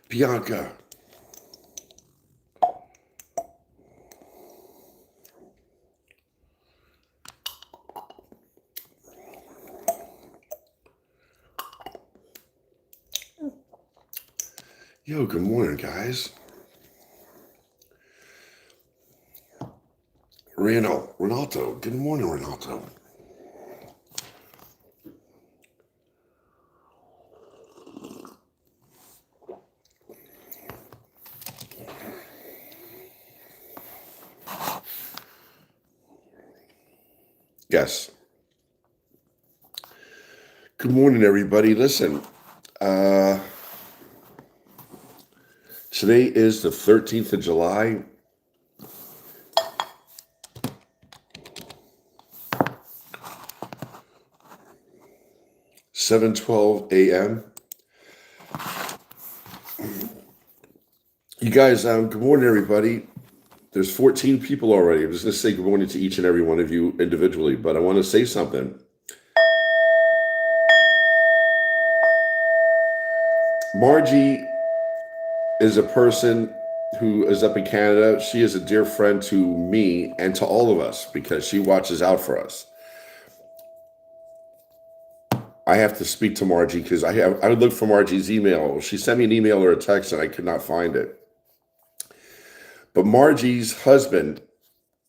Bianca. Yo, good morning, guys. Ronaldo. Good morning, Ronaldo. Yes. Good morning, everybody. Listen, today is the 13th of July. (7:12 a.m.) You guys, good morning, everybody. There's 14 people already. I'm just going to say good morning to each and every one of you individually, but I want to say something. Margie is a person who is up in Canada. She is a dear friend to me and to all of us because she watches out for us. I have to speak to Margie because I would look for Margie's email. She sent me an email or a text and I could not find it. But Margie's husband,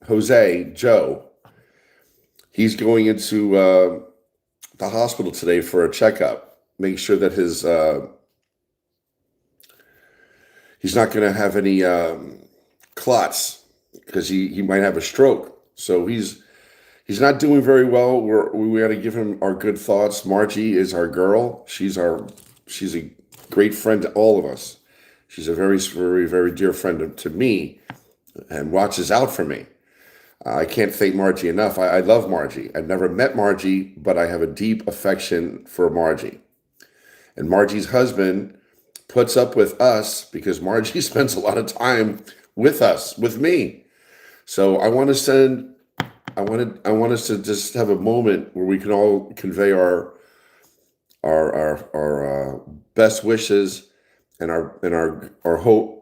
Joe, he's going into the hospital today for a checkup. Make sure that he's not going to have any clots because he might have a stroke. So he's not doing very well. We got to give him our good thoughts. Margie is our girl. She's a great friend to all of us. She's a very, very, very dear friend to me and watches out for me. I can't thank Margie enough. I love Margie. I've never met Margie, but I have a deep affection for Margie. And Margie's husband puts up with us because Margie spends a lot of time with us, with me. So I want us to just have a moment where we can all convey our best wishes and our hope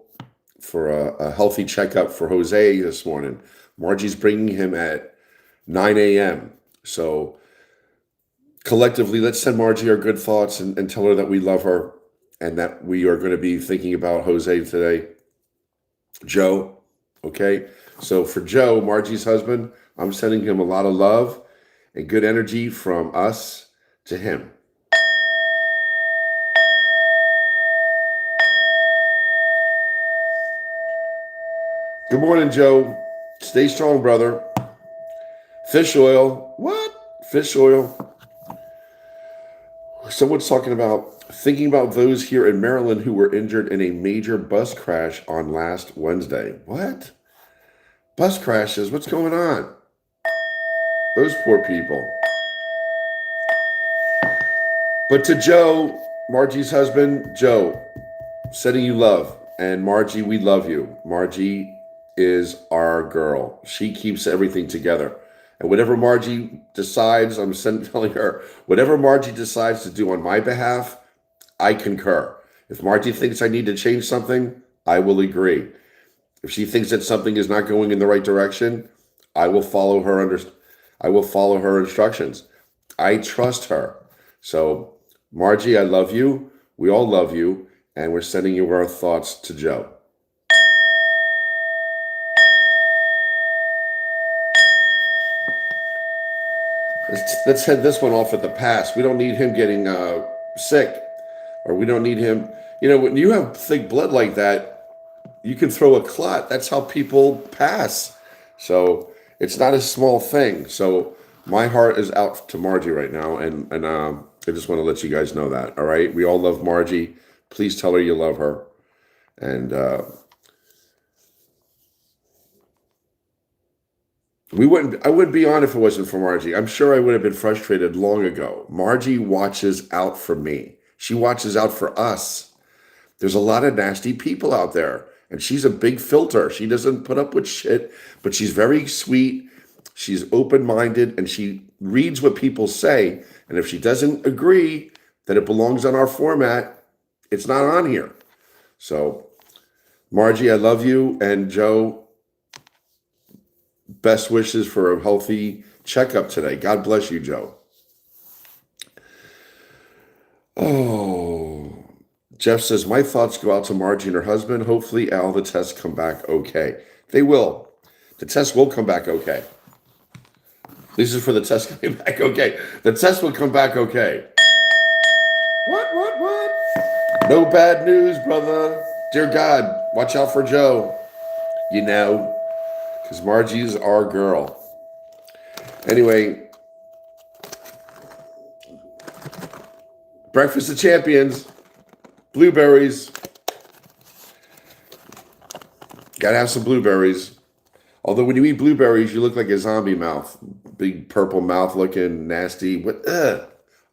for a healthy checkup for Jose this morning. Margie's bringing him at 9 a.m. So collectively, let's send Margie our good thoughts and tell her that we love her and that we are going to be thinking about Jose today. Joe, okay? So for Joe, Margie's husband, I'm sending him a lot of love and good energy from us to him. Good morning, Joe. Stay strong, brother. Fish oil. What? Fish oil. Someone's talking about thinking about those here in Maryland who were injured in a major bus crash on last Wednesday. What? Bus crashes? What's going on? Those poor people. But to Joe, Margie's husband, Joe, sending you love. And Margie, we love you. Margie is our girl. She keeps everything together. And whatever Margie decides, telling her, whatever Margie decides to do on my behalf, I concur. If Margie thinks I need to change something, I will agree. If she thinks that something is not going in the right direction, I will follow her instructions. I trust her. So, Margie, I love you. We all love you. And we're sending you our thoughts to Joe. Let's head this one off at the pass. We don't need him getting sick, or we don't need him. You know, when you have thick blood like that, you can throw a clot. That's how people pass. So it's not a small thing. So my heart is out to Margie right now, and I just want to let you guys know that. All right, we all love Margie. Please tell her you love her, and I wouldn't be on if it wasn't for Margie. I'm sure I would have been frustrated long ago. Margie watches out for me. She watches out for us. There's a lot of nasty people out there, and she's a big filter. She doesn't put up with shit, but she's very sweet. She's open-minded, and she reads what people say. And if she doesn't agree that it belongs on our format, it's not on here. So, Margie, I love you. And Joe, best wishes for a healthy checkup today. God bless you, Joe. Oh, Jeff says, my thoughts go out to Margie and her husband. Hopefully, all the tests come back okay. They will. The tests will come back okay. This is for the test coming back okay. The test will come back okay. What? No bad news, brother. Dear God, watch out for Joe. You know, because Margie's our girl. Anyway, breakfast of champions, blueberries. Gotta have some blueberries. Although when you eat blueberries, you look like a zombie mouth. Big purple mouth looking, nasty. What?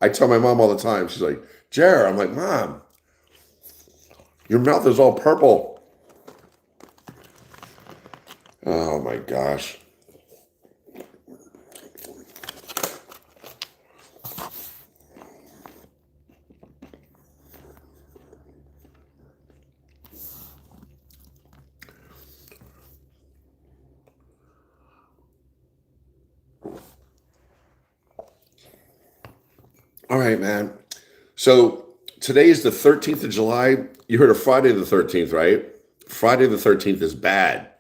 I tell my mom all the time. She's like, Jared. I'm like, Mom, your mouth is all purple. Oh my gosh. All right, man. So today is the 13th of July. You heard of Friday the 13th, right? Friday the 13th is bad.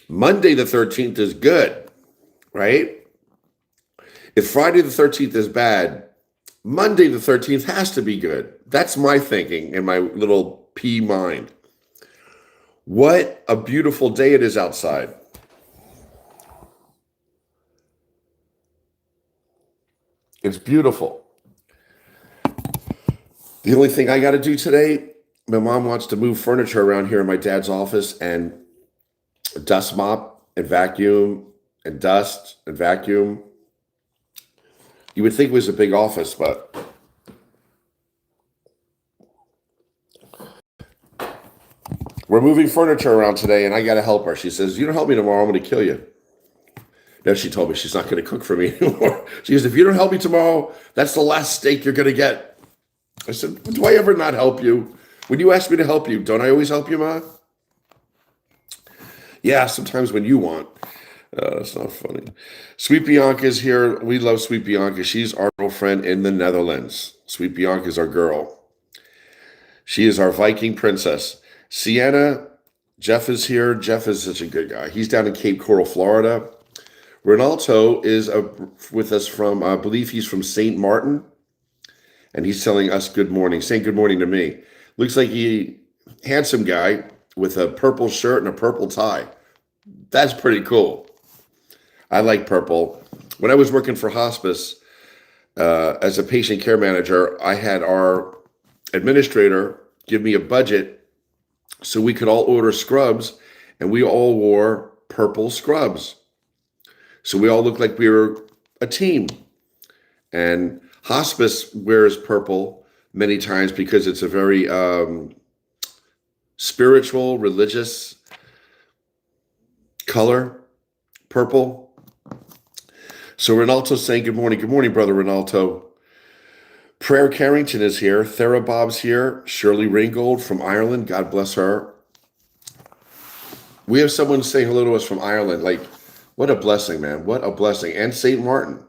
Monday the 13th is good, right? If Friday the 13th is bad, Monday the 13th has to be good. That's my thinking in my little pea mind. What a beautiful day it is outside. It's beautiful. The only thing I got to do today, my mom wants to move furniture around here in my dad's office and dust mop and vacuum and dust and vacuum. You would think it was a big office, but we're moving furniture around today and I got to help her. She says, you don't help me tomorrow, I'm going to kill you. Now she told me she's not going to cook for me anymore. She goes, if you don't help me tomorrow, that's the last steak you're going to get. I said, do I ever not help you? When you ask me to help you, don't I always help you, Ma? Yeah, sometimes when you want. That's not funny. Sweet Bianca is here. We love Sweet Bianca. She's our girlfriend in the Netherlands. Sweet Bianca is our girl. She is our Viking princess. Sienna, Jeff is here. Jeff is such a good guy. He's down in Cape Coral, Florida. Ronaldo is with us from, I believe he's from St. Martin. And he's telling us good morning, saying good morning to me. Looks like he handsome guy with a purple shirt and a purple tie. That's pretty cool. I like purple. When I was working for hospice as a patient care manager, I had our administrator give me a budget so we could all order scrubs, and we all wore purple scrubs. So we all looked like we were a team. And hospice wears purple many times because it's a very spiritual, religious color, purple. So Ronaldo's saying good morning. Good morning, brother Ronaldo. Prayer Carrington is here. Thera Bob's here. Shirley Ringgold from Ireland. God bless her. We have someone saying hello to us from Ireland. Like, what a blessing, man. What a blessing. And St. Martin.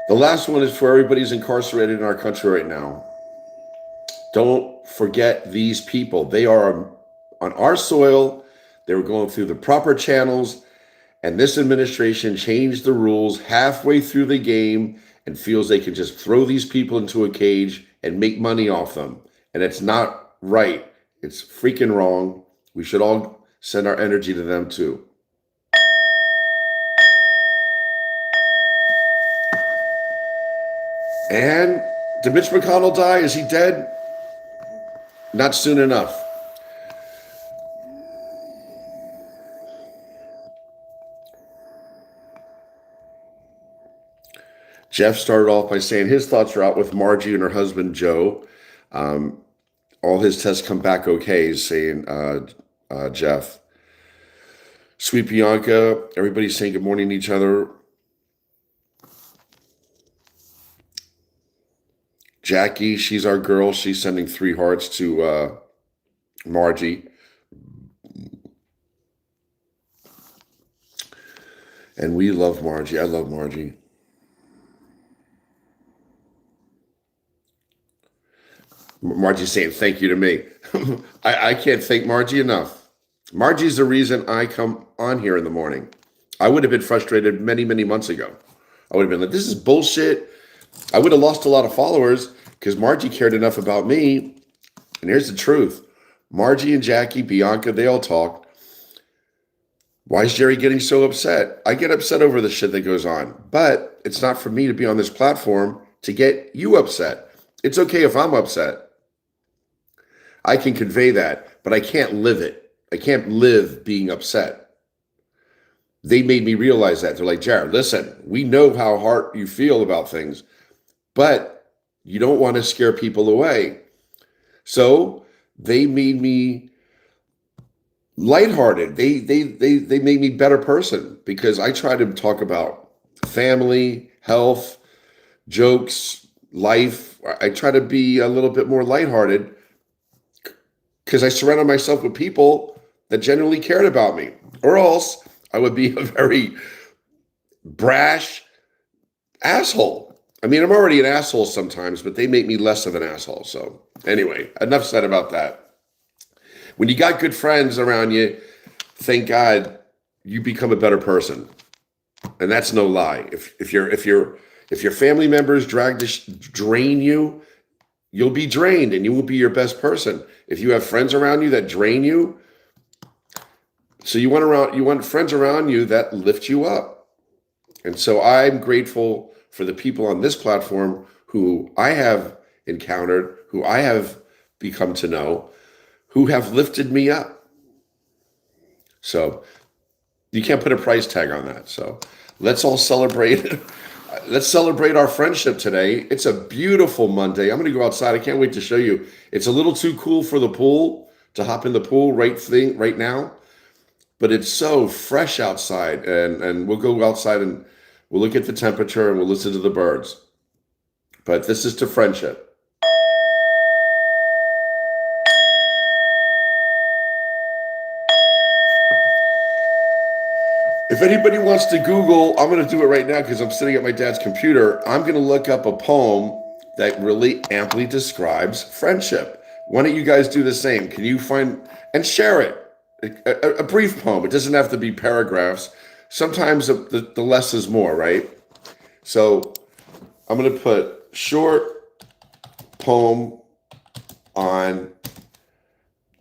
The last one is for everybody who's incarcerated in our country right now. Don't forget these people. They are on our soil. They were going through the proper channels, and this administration changed the rules halfway through the game and feels they can just throw these people into a cage and make money off them. And it's not right. It's freaking wrong. We should all send our energy to them too. And did Mitch McConnell die? Is he dead? Not soon enough. Jeff started off by saying his thoughts are out with Margie and her husband, Joe. All his tests come back okay, saying Jeff. Sweet Bianca, everybody's saying good morning to each other. Jackie, she's our girl. She's sending 3 hearts to Margie. And we love Margie. I love Margie. Margie's saying thank you to me. I can't thank Margie enough. Margie's the reason I come on here in the morning. I would have been frustrated many, many months ago. I would have been like, this is bullshit. I would have lost a lot of followers because Margie cared enough about me. And here's the truth. Margie and Jackie, Bianca, they all talk. Why is Jerry getting so upset? I get upset over the shit that goes on. But it's not for me to be on this platform to get you upset. It's okay if I'm upset. I can convey that, but I can't live it. I can't live being upset. They made me realize that. They're like, Jared, listen, we know how hard you feel about things, but you don't want to scare people away. So they made me lighthearted. They made me a better person because I try to talk about family, health, jokes, life. I try to be a little bit more lighthearted because I surrounded myself with people that genuinely cared about me, or else I would be a very brash asshole. I mean, I'm already an asshole sometimes, but they make me less of an asshole. So anyway, enough said about that. When you got good friends around you, thank God you become a better person. And that's no lie. If your family members drain you, you'll be drained and you won't be your best person. If you have friends around you that drain you, so you want friends around you that lift you up. And so I'm grateful for the people on this platform who I have encountered, who I have become to know, who have lifted me up. So you can't put a price tag on that. So let's all celebrate. Let's celebrate our friendship today. It's a beautiful Monday. I'm going to go outside. I can't wait to show you. It's a little too cool for the pool, to hop in the pool right now. But it's so fresh outside. And we'll go outside and we'll look at the temperature and we'll listen to the birds. But this is to friendship. If anybody wants to Google, I'm going to do it right now because I'm sitting at my dad's computer. I'm going to look up a poem that really amply describes friendship. Why don't you guys do the same? Can you find and share it? A brief poem. It doesn't have to be paragraphs. Sometimes the less is more, right? So I'm going to put short poem on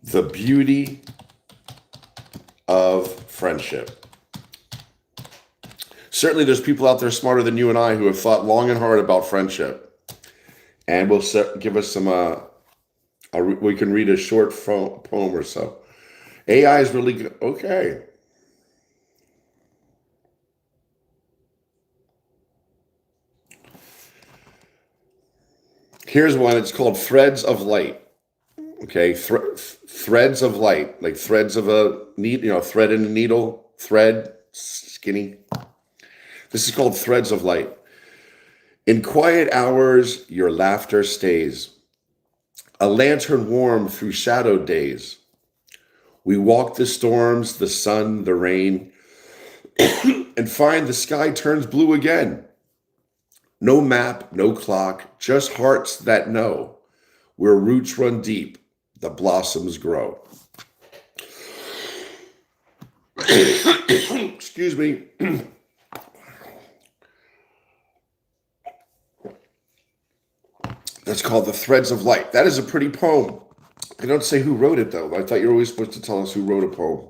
the beauty of friendship. Certainly there's people out there smarter than you and I who have thought long and hard about friendship. And will give us some, we can read a short poem or so. AI is really good. Okay. Here's one. It's called Threads of Light. Okay. Threads of light, like threads of a needle, thread in a needle, thread, skinny. This is called Threads of Light. In quiet hours, your laughter stays, a lantern warm through shadowed days. We walk the storms, the sun, the rain, and find the sky turns blue again. No map, no clock, just hearts that know. Where roots run deep, the blossoms grow. Excuse me. That's called The Threads of Light. That is a pretty poem. They don't say who wrote it, though. I thought you were always supposed to tell us who wrote a poem.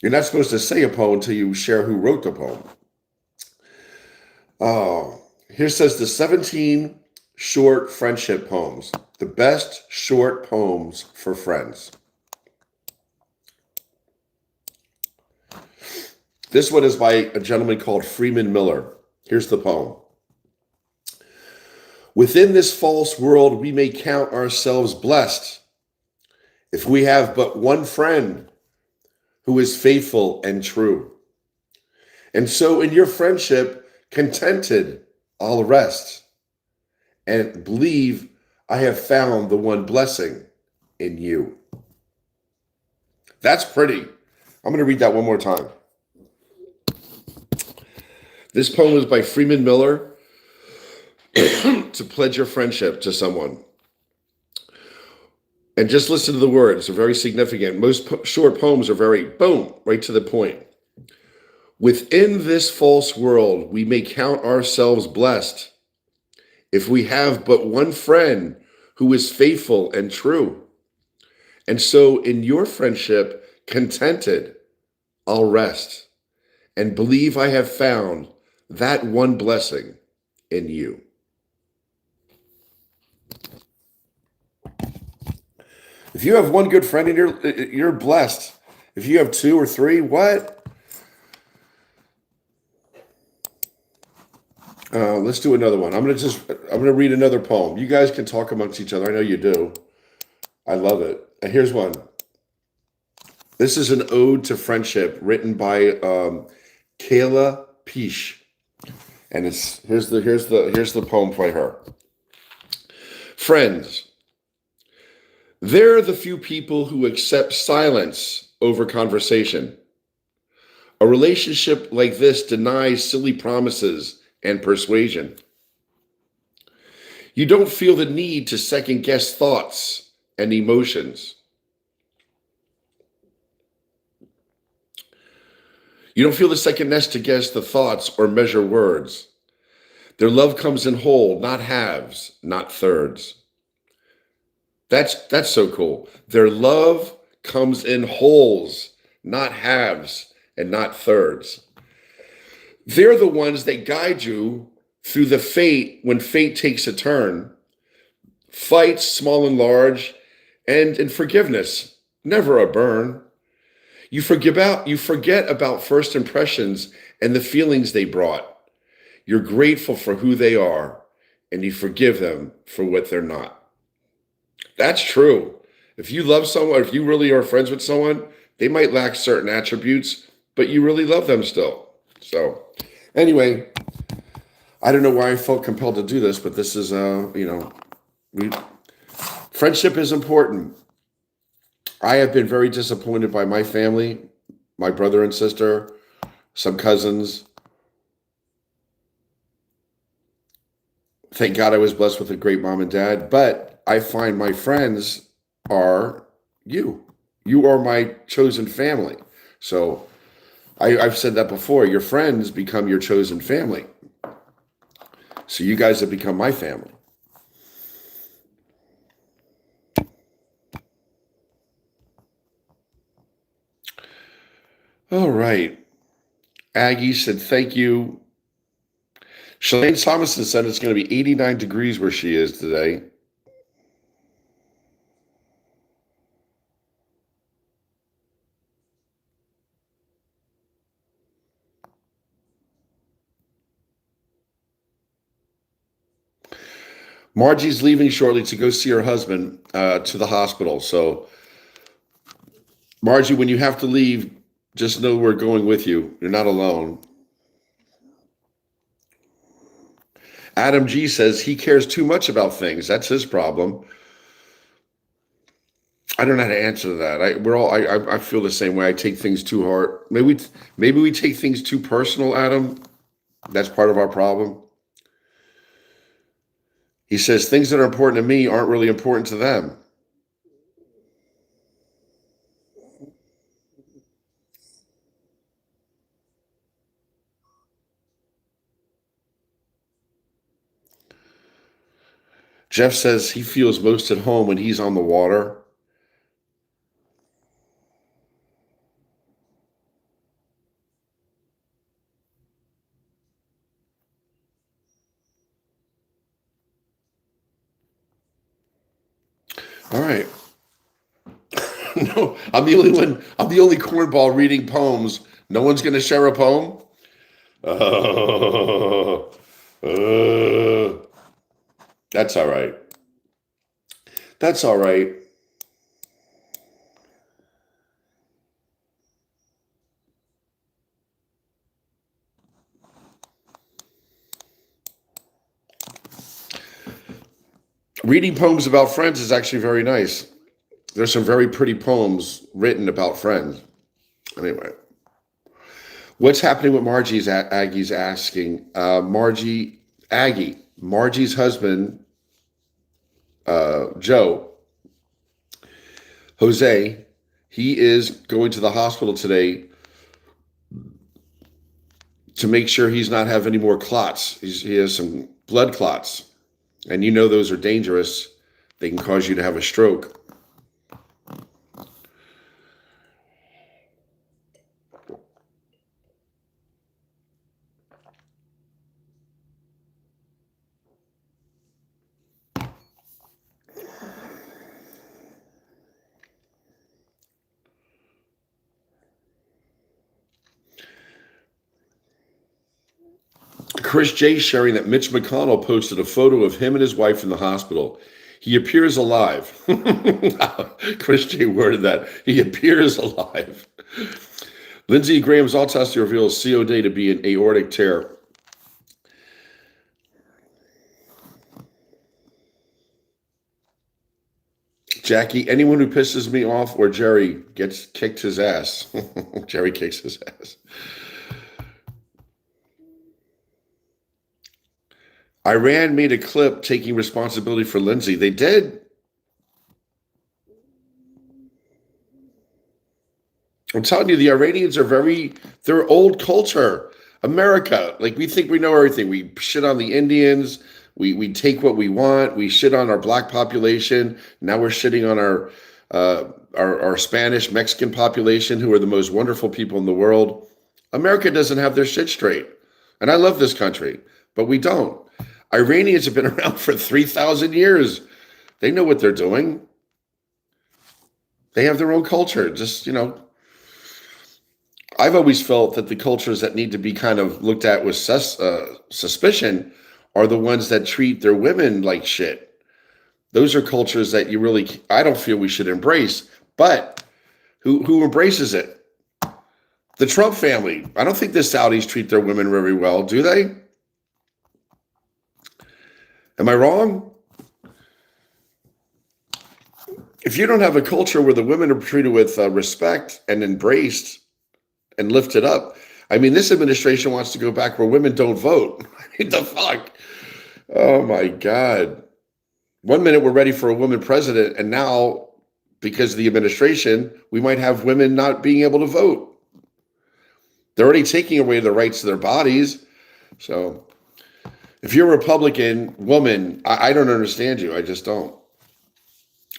You're not supposed to say a poem until you share who wrote the poem. Oh, here says the 17 short friendship poems. The best short poems for friends. This one is by a gentleman called Freeman Miller. Here's the poem. Within this false world, we may count ourselves blessed if we have but one friend who is faithful and true. And so in your friendship, contented, I'll rest and believe I have found the one blessing in you. That's pretty. I'm going to read that one more time. This poem is by Freeman Miller to pledge your friendship to someone. And just listen to the words. They're very significant. Most short poems are very, boom, right to the point. Within this false world, we may count ourselves blessed if we have but one friend who is faithful and true. And so in your friendship, contented, I'll rest and believe I have found that one blessing in you. If you have one good friend and you're blessed. If you have two or three, what? Let's do another one. I'm gonna read another poem. You guys can talk amongst each other. I know you do. I love it. And here's one. This is an ode to friendship written by Kayla Peace, and here's the poem by her. Friends. There are the few people who accept silence over conversation. A relationship like this denies silly promises and persuasion. You don't feel the need to second guess thoughts and emotions. You don't feel the second to guess the thoughts or measure words. Their love comes in whole, not halves, not thirds. That's so cool. Their love comes in wholes, not halves and not thirds. They're the ones that guide you through the fate when fate takes a turn. Fights, small and large, and in forgiveness, never a burn. You forget about first impressions and the feelings they brought. You're grateful for who they are, and you forgive them for what they're not. That's true. If you love someone, if you really are friends with someone, they might lack certain attributes, but you really love them still. So, anyway, I don't know why I felt compelled to do this, but this is, friendship is important. I have been very disappointed by my family, my brother and sister, some cousins. Thank God I was blessed with a great mom and dad, but I find my friends are you. You are my chosen family. So I've said that before. Your friends become your chosen family. So you guys have become my family. All right. Aggie said, thank you. Shalane Thomason said it's going to be 89 degrees where she is today. Margie's leaving shortly to go see her husband to the hospital. So, Margie, when you have to leave, just know we're going with you. You're not alone. Adam G says he cares too much about things. That's his problem. I don't know how to answer that. I feel the same way. I take things too hard. Maybe we take things too personal, Adam. That's part of our problem. He says things that are important to me aren't really important to them. Jeff says he feels most at home when he's on the water. All right. No, I'm the only one. I'm the only cornball reading poems. No one's going to share a poem. That's all right. That's all right. Reading poems about friends is actually very nice. There's some very pretty poems written about friends. Anyway, what's happening with Margie's Aggie's asking. Margie's husband, Joe, Jose, he is going to the hospital today to make sure he's not have any more clots. He has some blood clots. And you know those are dangerous. They can cause you to have a stroke. Chris J sharing that Mitch McConnell posted a photo of him and his wife in the hospital. He appears alive. Chris J worded that. He appears alive. Lindsey Graham's autopsy reveals COD to be an aortic tear. Jackie, anyone who pisses me off or Jerry gets kicked his ass. Jerry kicks his ass. Iran made a clip taking responsibility for Lindsay. They did. I'm telling you, the Iranians are they're old culture. America, like we think we know everything. We shit on the Indians. We take what we want. We shit on our black population. Now we're shitting on our Spanish, Mexican population, who are the most wonderful people in the world. America doesn't have their shit straight. And I love this country, but we don't. Iranians have been around for 3,000 years. They know what they're doing. They have their own culture. Just, I've always felt that the cultures that need to be kind of looked at with suspicion are the ones that treat their women like shit. Those are cultures that I don't feel we should embrace. But who embraces it? The Trump family. I don't think the Saudis treat their women very well, do they? Am I wrong? If you don't have a culture where the women are treated with respect and embraced and lifted up, I mean, this administration wants to go back where women don't vote. I mean, the fuck? Oh, my God. 1 minute we're ready for a woman president, and now, because of the administration, we might have women not being able to vote. They're already taking away the rights to their bodies. So if you're a Republican woman, I don't understand you. I just don't.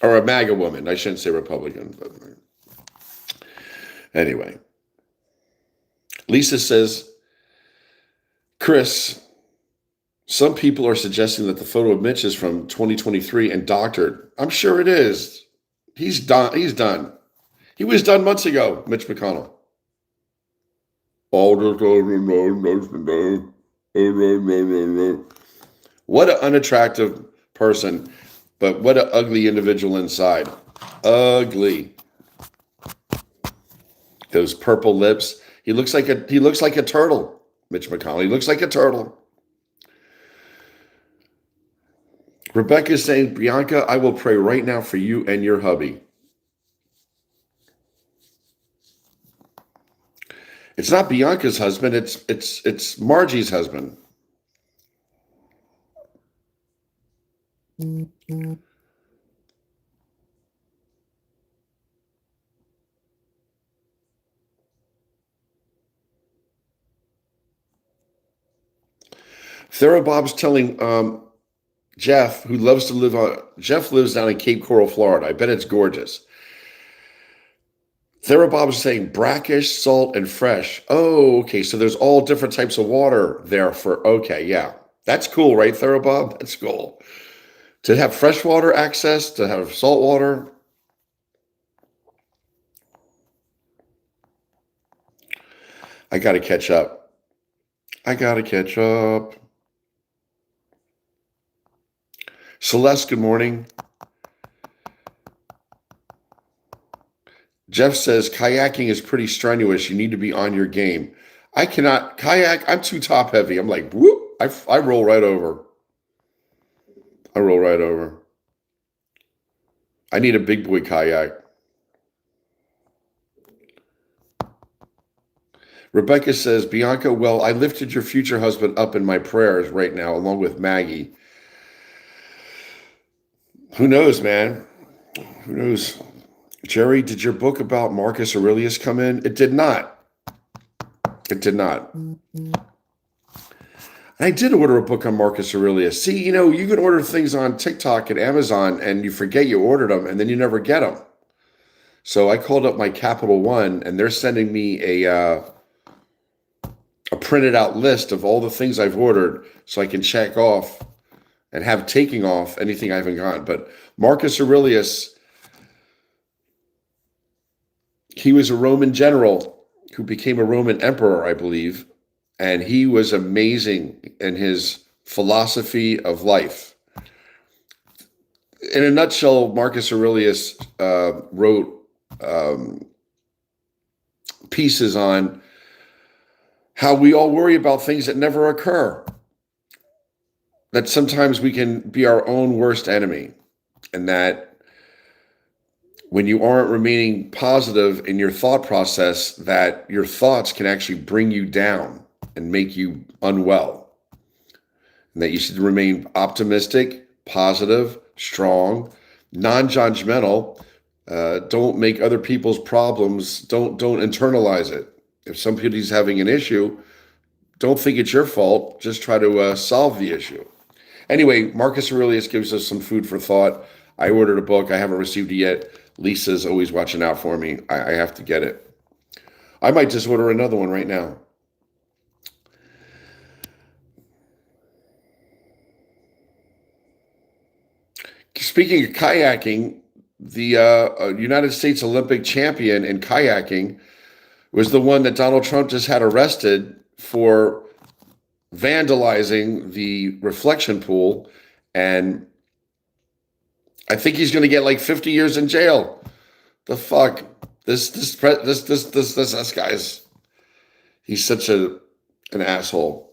Or a MAGA woman. I shouldn't say Republican. But anyway. Lisa says, Chris, some people are suggesting that the photo of Mitch is from 2023 and doctored. I'm sure it is. He's done. He's done. He was done months ago, Mitch McConnell. What an unattractive person, but what an ugly individual inside. Ugly. Those purple lips. He looks like a turtle, Mitch McConnell. He looks like a turtle. Rebecca's saying, Bianca, I will pray right now for you and your hubby. It's not Bianca's husband, it's Margie's husband. Therabob's telling Jeff, who loves to Jeff lives down in Cape Coral, Florida. I bet it's gorgeous. Therabob's saying brackish, salt, and fresh. Oh, okay. So there's all different types of water there okay, yeah. That's cool, right, Therabob? That's cool. To have freshwater access, to have salt water. I got to catch up. Celeste, good morning. Jeff says, kayaking is pretty strenuous. You need to be on your game. I cannot kayak. I'm too top heavy. I'm like, whoop. I roll right over. I need a big boy kayak. Rebecca says, Bianca, well, I lifted your future husband up in my prayers right now, along with Maggie. Who knows, man? Who knows? Jerry, did your book about Marcus Aurelius come in? It did not. It did not. I did order a book on Marcus Aurelius. See, you can order things on TikTok and Amazon and you forget you ordered them and then you never get them. So I called up my Capital One and they're sending me a printed out list of all the things I've ordered so I can check off and have taking off anything I haven't gotten. But Marcus Aurelius, he was a Roman general who became a Roman emperor, I believe. And he was amazing in his philosophy of life. In a nutshell, Marcus Aurelius wrote pieces on how we all worry about things that never occur. That sometimes we can be our own worst enemy. And that when you aren't remaining positive in your thought process, that your thoughts can actually bring you down and make you unwell. And that you should remain optimistic, positive, strong, non-judgmental. Don't make other people's problems, don't internalize it. If somebody's having an issue, don't think it's your fault. Just try to solve the issue. Anyway, Marcus Aurelius gives us some food for thought. I ordered a book. I haven't received it yet. Lisa's always watching out for me. I have to get it. I might just order another one right now. Speaking of kayaking, the United States Olympic champion in kayaking was the one that Donald Trump just had arrested for vandalizing the reflection pool. And I think he's going to get like 50 years in jail. The fuck? This guy's, he's such an asshole.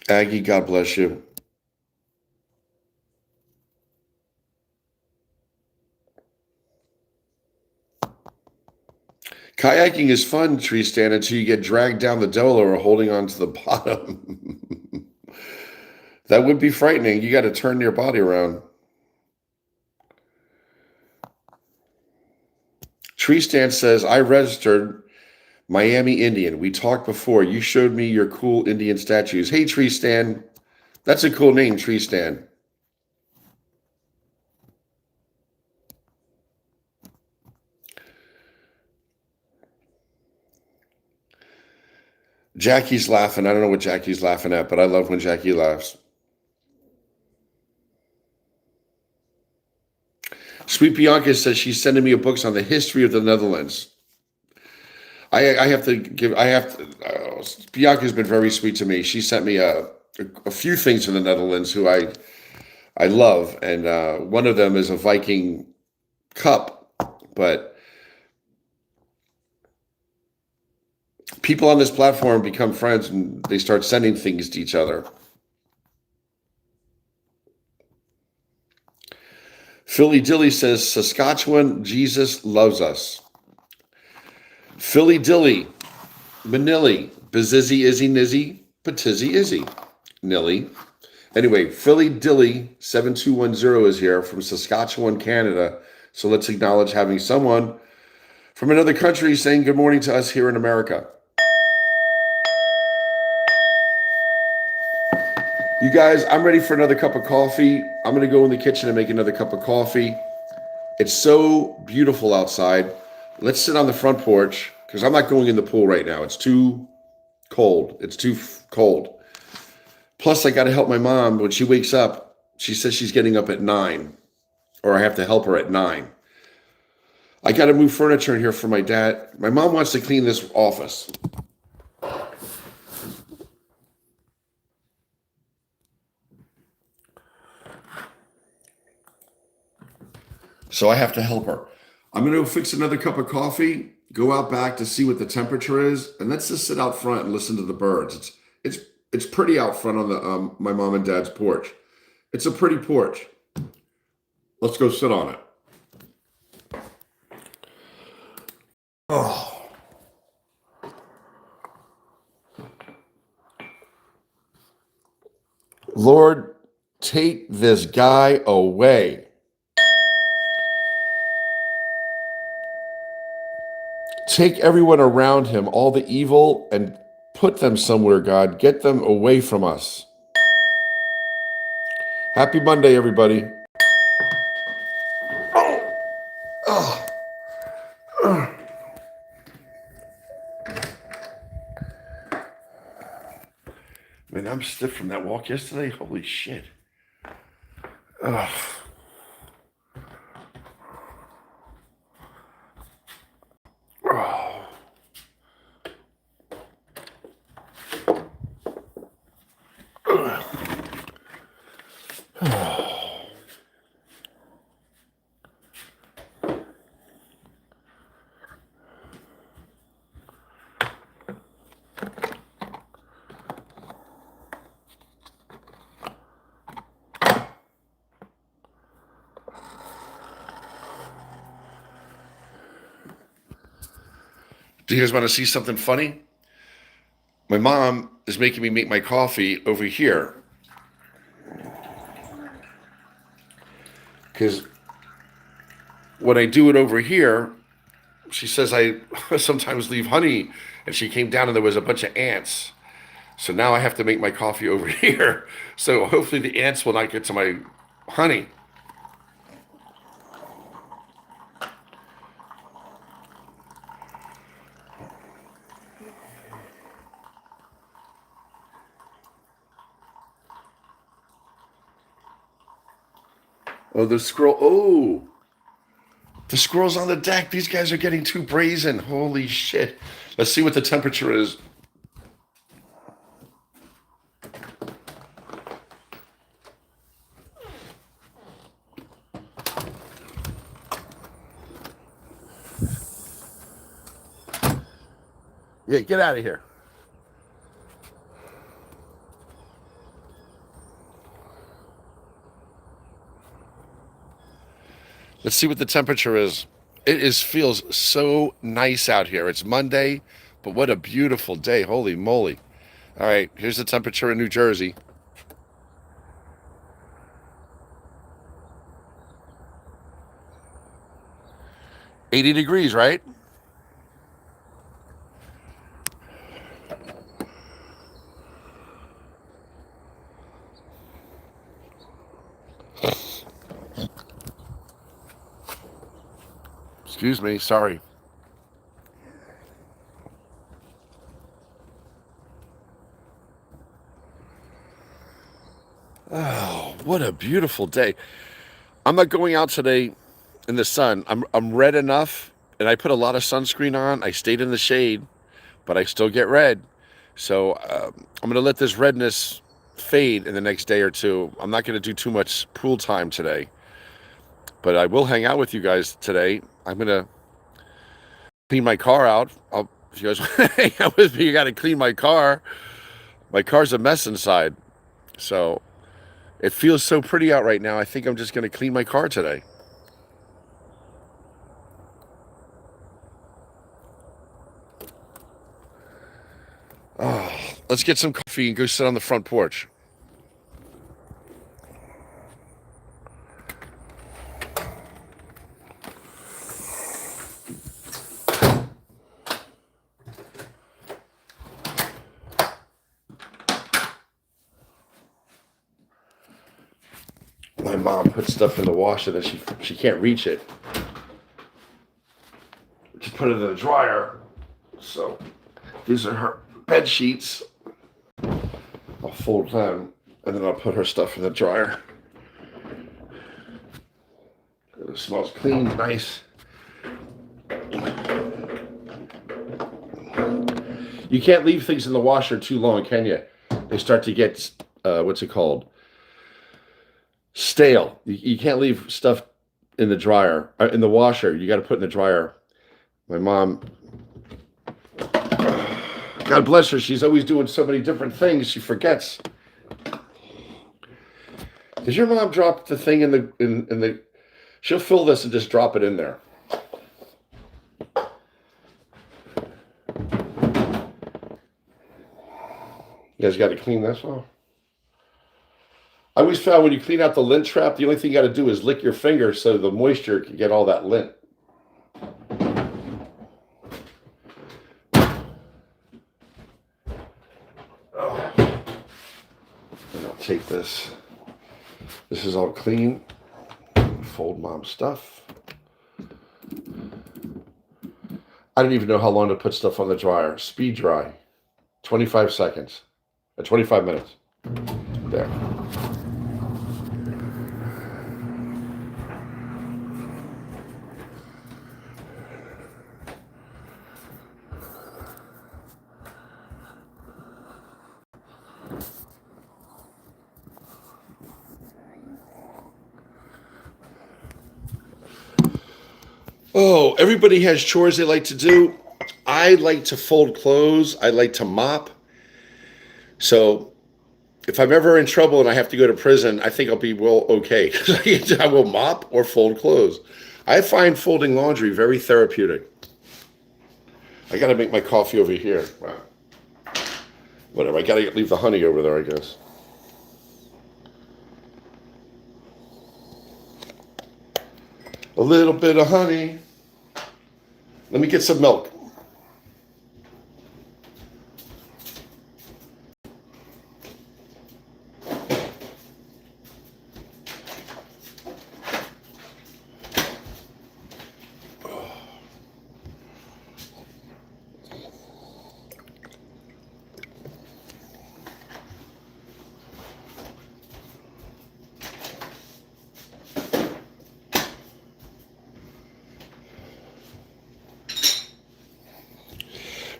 Aggie, God bless you. Kayaking is fun, tree stand, until you get dragged down the Delaware or holding on to the bottom. That would be frightening. You got to turn your body around. Tree stand says, I registered Miami Indian. We talked before. You showed me your cool Indian statues. Hey, Tree Stand. That's a cool name, Tree Stand. Jackie's laughing. I don't know what Jackie's laughing at, but I love when Jackie laughs. Sweet Bianca says she's sending me books on the history of the Netherlands. Bianca's been very sweet to me. She sent me a few things from the Netherlands who I love. And one of them is a Viking cup. But people on this platform become friends and they start sending things to each other. Philly Dilly says, Saskatchewan, Jesus loves us. Philly Dilly, Manilly, Bazizzy Izzy Nizzy, Patizzy Izzy, Nilly. Anyway, Philly Dilly 7210 is here from Saskatchewan, Canada. So let's acknowledge having someone from another country saying good morning to us here in America. You guys, I'm ready for another cup of coffee. I'm going to go in the kitchen and make another cup of coffee. It's so beautiful outside. Let's sit on the front porch because I'm not going in the pool right now. It's too cold. It's too cold. Plus, I got to help my mom when she wakes up. She says she's getting up at 9, or I have to help her at 9. I got to move furniture in here for my dad. My mom wants to clean this office. So I have to help her. I'm going to fix another cup of coffee, go out back to see what the temperature is, and let's just sit out front and listen to the birds. It's It's pretty out front on the my mom and dad's porch. It's a pretty porch. Let's go sit on it. Oh, Lord, take this guy away. Take everyone around him, all the evil, and put them somewhere, God. Get them away from us. Happy Monday, everybody. Oh, oh. Man, I'm stiff from that walk yesterday. Holy shit. Ugh. Oh. Do you guys want to see something funny? My mom is making me make my coffee over here. Because when I do it over here, she says I sometimes leave honey, and she came down and there was a bunch of ants. So now I have to make my coffee over here. So hopefully the ants will not get to my honey. Oh, the squirrel. Oh, the squirrel's on the deck. These guys are getting too brazen. Holy shit. Let's see what the temperature is. Yeah, get out of here. Let's see what the temperature is. Feels so nice out here. It's Monday, but what a beautiful day. Holy moly. All right, here's the temperature in New Jersey. 80 degrees, right? Excuse me, sorry. Oh, what a beautiful day. I'm not going out today in the sun. I'm red enough, and I put a lot of sunscreen on. I stayed in the shade, but I still get red. So I'm going to let this redness fade in the next day or two. I'm not going to do too much pool time today, but I will hang out with you guys today. I'm going to clean my car out. If you guys want to hang out with me, you got to clean my car. My car's a mess inside. So it feels so pretty out right now. I think I'm just going to clean my car today. Oh, let's get some coffee and go sit on the front porch. My mom put stuff in the washer that she can't reach it. She put it in the dryer. So these are her bed sheets. I'll fold them and then I'll put her stuff in the dryer. It smells clean, nice. You can't leave things in the washer too long, can you? They start to get what's it called? Stale. You can't leave stuff in the dryer, in the washer. You got to put in the dryer. My mom God bless her. She's always doing so many different things. She forgets. Does your mom drop the thing in the? She'll fill this and just drop it in there. You guys got to clean this off. I always found when you clean out the lint trap, the only thing you got to do is lick your finger so the moisture can get all that lint. Oh. And I'll take this. This is all clean. Fold mom's stuff. I don't even know how long to put stuff on the dryer. Speed dry. 25 seconds. 25 minutes. There. Oh, everybody has chores they like to do. I like to fold clothes. I like to mop. So if I'm ever in trouble and I have to go to prison, I think I'll be okay. I will mop or fold clothes. I find folding laundry very therapeutic. I got to make my coffee over here. Wow. Whatever. I got to leave the honey over there, I guess. A little bit of honey. Let me get some milk.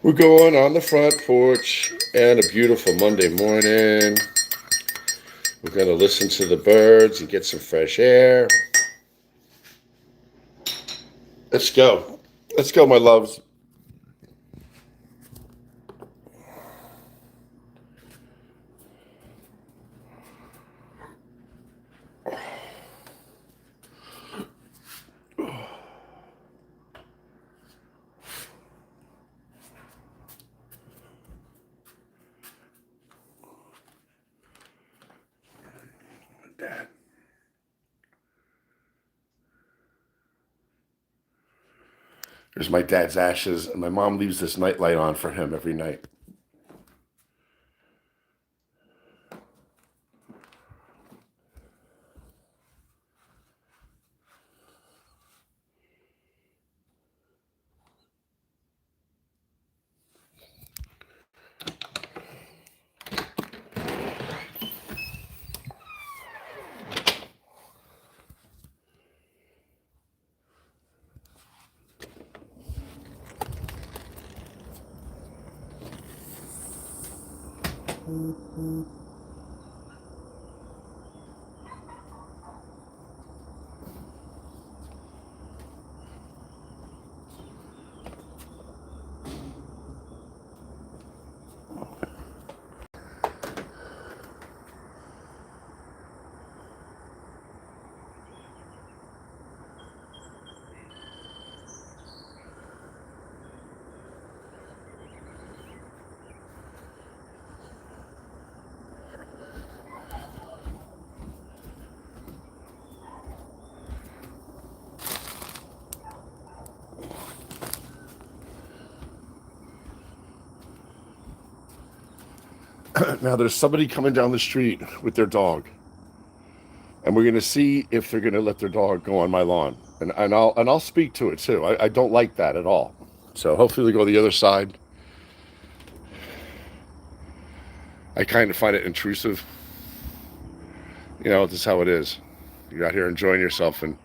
We're going on the front porch and a beautiful Monday morning. We're going to listen to the birds and get some fresh air. Let's go. Let's go, my loves. Dad. There's my dad's ashes, and my mom leaves this nightlight on for him every night. Now there's somebody coming down the street with their dog, and we're going to see if they're going to let their dog go on my lawn, and I'll speak to it too. I don't like that at all. So hopefully they go the other side. I kind of find it intrusive. You know, this is how it is. You're out here enjoying yourself, and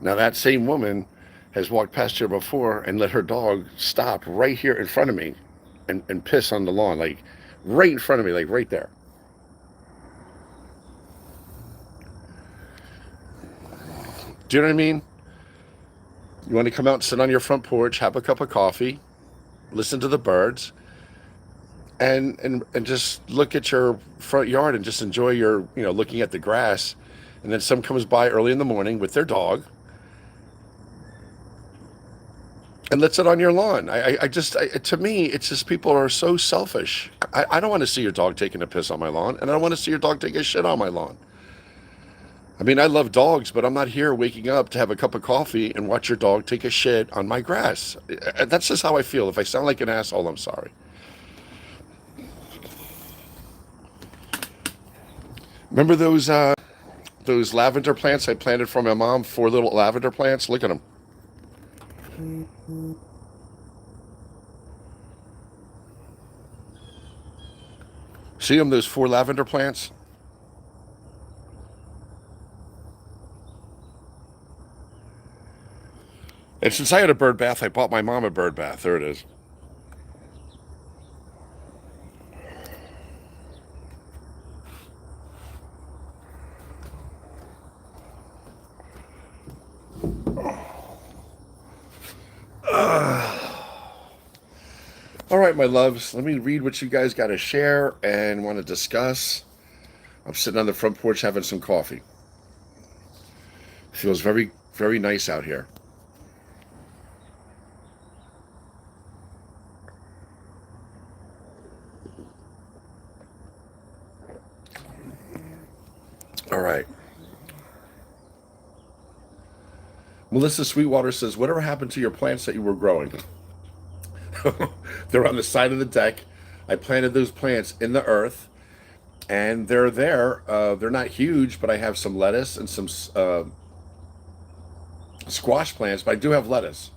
now that same woman has walked past here before and let her dog stop right here in front of me and piss on the lawn, like right in front of me, like right there. Do you know what I mean? You want to come out and sit on your front porch, have a cup of coffee, listen to the birds, and just look at your front yard and just enjoy your, looking at the grass. And then someone comes by early in the morning with their dog and lets it on your lawn. To me, it's just people are so selfish. I don't want to see your dog taking a piss on my lawn, and I don't want to see your dog take a shit on my lawn. I mean, I love dogs, but I'm not here waking up to have a cup of coffee and watch your dog take a shit on my grass. That's just how I feel. If I sound like an asshole, I'm sorry. Remember those lavender plants I planted for my mom? 4 little lavender plants. Look at them. See them? Those 4 lavender plants. And since I had a bird bath, I bought my mom a bird bath. There it is. All right, my loves, let me read what you guys got to share and want to discuss. I'm sitting on the front porch having some coffee. Feels very, very nice out here. All right. Melissa Sweetwater says, whatever happened to your plants that you were growing? They're on the side of the deck. I planted those plants in the earth, and they're there. They're not huge, but I have some lettuce and some squash plants, but I do have lettuce.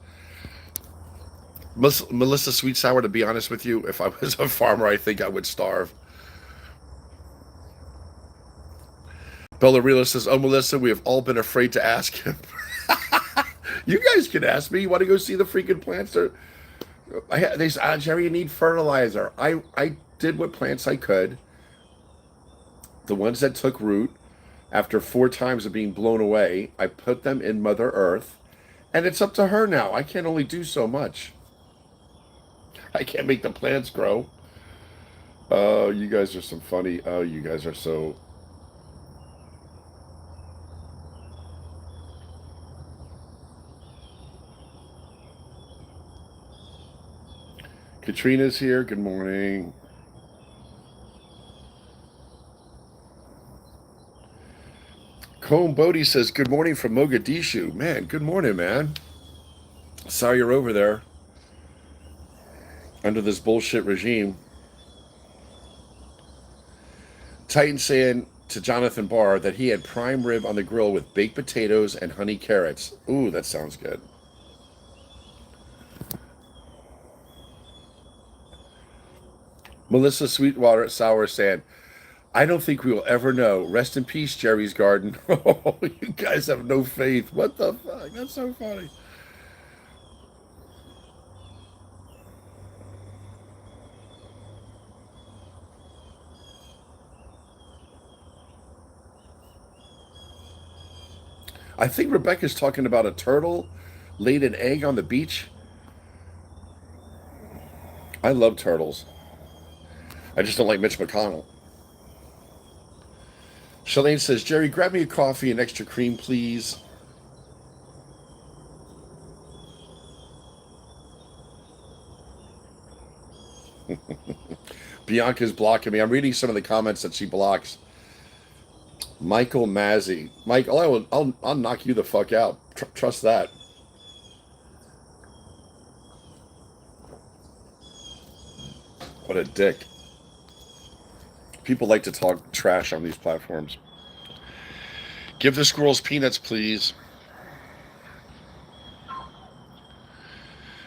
Melissa Sweet Sour, to be honest with you, if I was a farmer, I think I would starve. Bella Rila says, oh, Melissa, we have all been afraid to ask him. You guys can ask me. You want to go see the freaking plants? They said, Jerry, you need fertilizer. I did what plants I could. The ones that took root, after 4 times of being blown away, I put them in Mother Earth, and it's up to her now. I can only do so much. I can't make the plants grow. Oh, you guys are some funny. Oh, you guys are so. Katrina's here. Good morning. Combe Bodie says, good morning from Mogadishu. Man, good morning, man. Sorry you're over there under this bullshit regime. Titan saying to Jonathan Barr that he had prime rib on the grill with baked potatoes and honey carrots. Ooh, that sounds good. Melissa Sweetwater Sour saying, I don't think we will ever know. Rest in peace, Jerry's Garden. Oh, you guys have no faith. What the fuck? That's so funny. I think Rebecca's talking about a turtle laid an egg on the beach. I love turtles. I just don't like Mitch McConnell. Shalane says, Jerry, grab me a coffee and extra cream, please. Bianca's blocking me. I'm reading some of the comments that she blocks. Michael Mazzy. Mike, I'll knock you the fuck out. Trust that. What a dick. People like to talk trash on these platforms. Give the squirrels peanuts, please.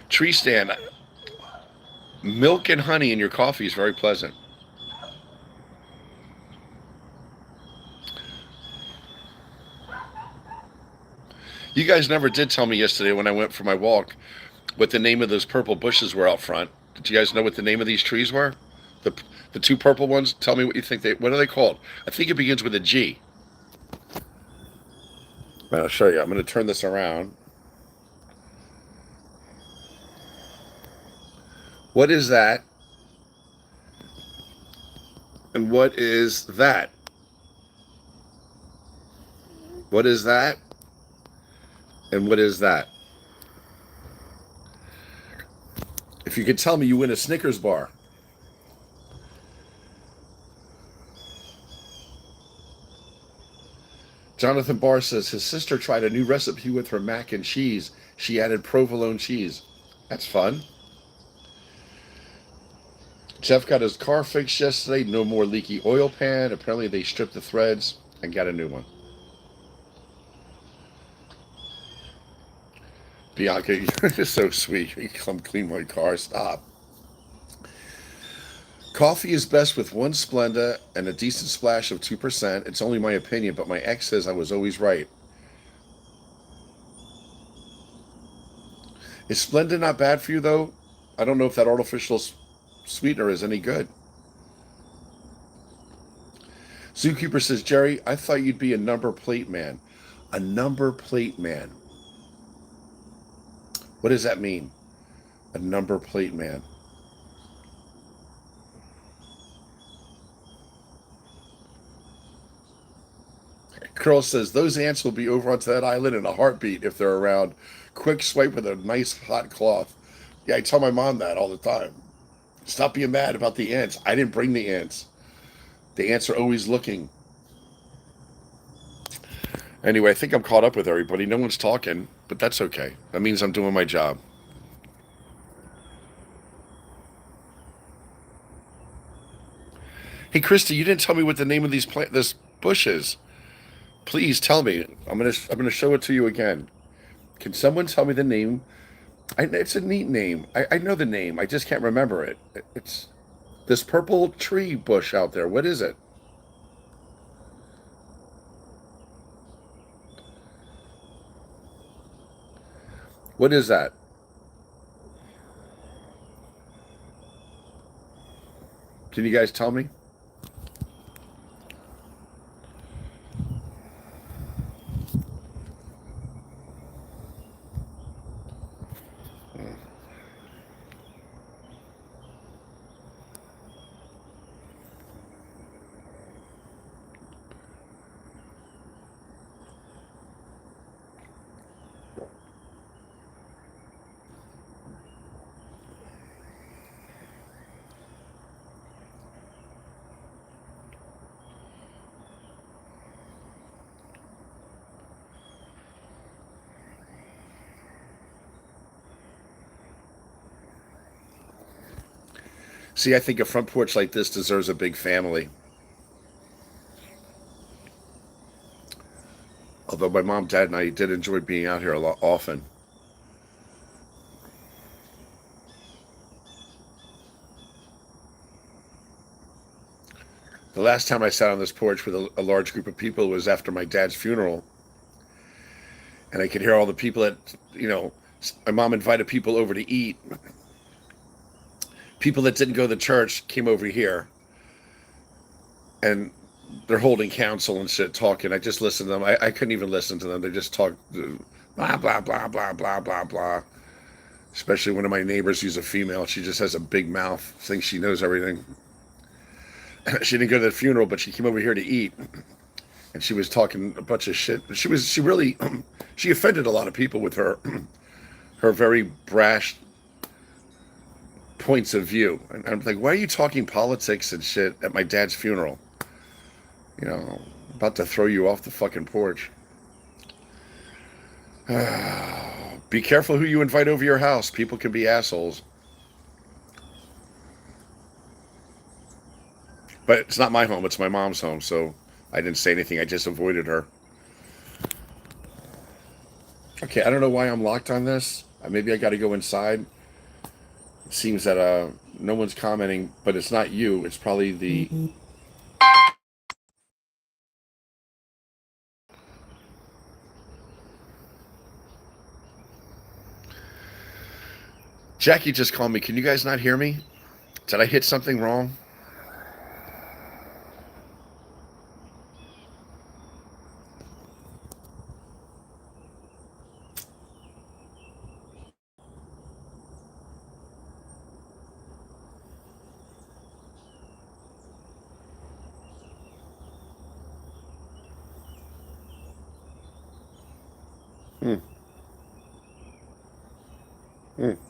Tree stand. Milk and honey in your coffee is very pleasant. You guys never did tell me yesterday when I went for my walk what the name of those purple bushes were out front. Did you guys know what the name of these trees were? The 2 purple ones? Tell me what you think what are they called? I think it begins with a G. I'll show you. I'm going to turn this around. What is that? And what is that? What is that? And what is that? If you could tell me, you win a Snickers bar. Jonathan Barr says his sister tried a new recipe with her mac and cheese. She added provolone cheese. That's fun. Jeff got his car fixed yesterday. No more leaky oil pan. Apparently, they stripped the threads and got a new one. Bianca, you're so sweet. You come clean my car. Stop. Coffee is best with one Splenda and a decent splash of 2%. It's only my opinion, but my ex says I was always right. Is Splenda not bad for you, though? I don't know if that artificial sweetener is any good. Zookeeper says, Jerry, I thought you'd be a number plate man. A number plate man. What does that mean? A number plate man. Curl says, those ants will be over onto that island in a heartbeat if they're around. Quick swipe with a nice hot cloth. Yeah, I tell my mom that all the time. Stop being mad about the ants. I didn't bring the ants. The ants are always looking. Anyway, I think I'm caught up with everybody. No one's talking, but that's okay. That means I'm doing my job. Hey, Christy, you didn't tell me what the name of this bush is. Please tell me. I'm gonna show it to you again. Can someone tell me the name? It's a neat name. I know the name. I just can't remember it. It's this purple tree bush out there. What is it? What is that? Can you guys tell me? See, I think a front porch like this deserves a big family. Although my mom, dad, and I did enjoy being out here a lot often. The last time I sat on this porch with a large group of people was after my dad's funeral, and I could hear all the people my mom invited people over to eat. People that didn't go to the church came over here, and they're holding council and shit, talking. I just listened to them. I couldn't even listen to them. They just talk, blah blah blah blah blah blah blah. Especially one of my neighbors, who's a female. She just has a big mouth, thinks she knows everything. She didn't go to the funeral, but she came over here to eat, and she was talking a bunch of shit. She really she offended a lot of people with her very brash points of view. And I'm like, why are you talking politics and shit at my dad's funeral? About to throw you off the fucking porch. Be careful who you invite over your house. People can be assholes. But it's not my home, it's my mom's home, so I didn't say anything. I just avoided her. Okay, I don't know why I'm locked on this. Maybe I got to go inside. It seems that no one's commenting, but it's not you. It's probably the... Jackie just called me. Can you guys not hear me? Did I hit something wrong? Hmm.